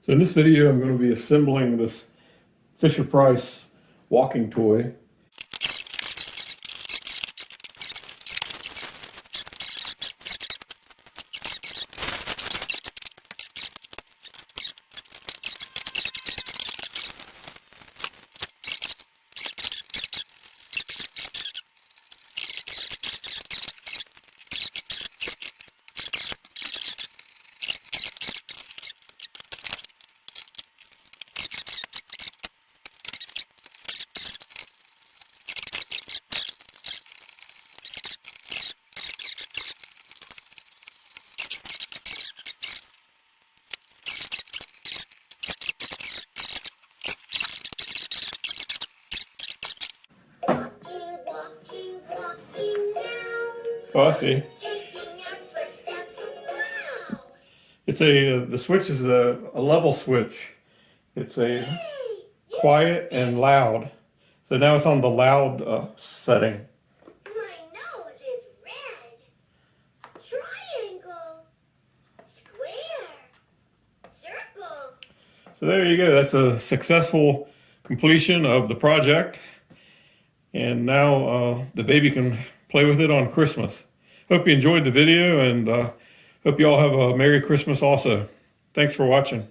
So in this video, I'm going to be assembling this Fisher-Price walking toy. Oh, I see. It's the switch is a level switch. It's a quiet and loud. So now it's on the loud setting. My nose is red. Triangle. Square. Circle. So there you go. That's a successful completion of the project. And now the baby can play with it on Christmas. Hope you enjoyed the video, and hope you all have a Merry Christmas also. Thanks for watching.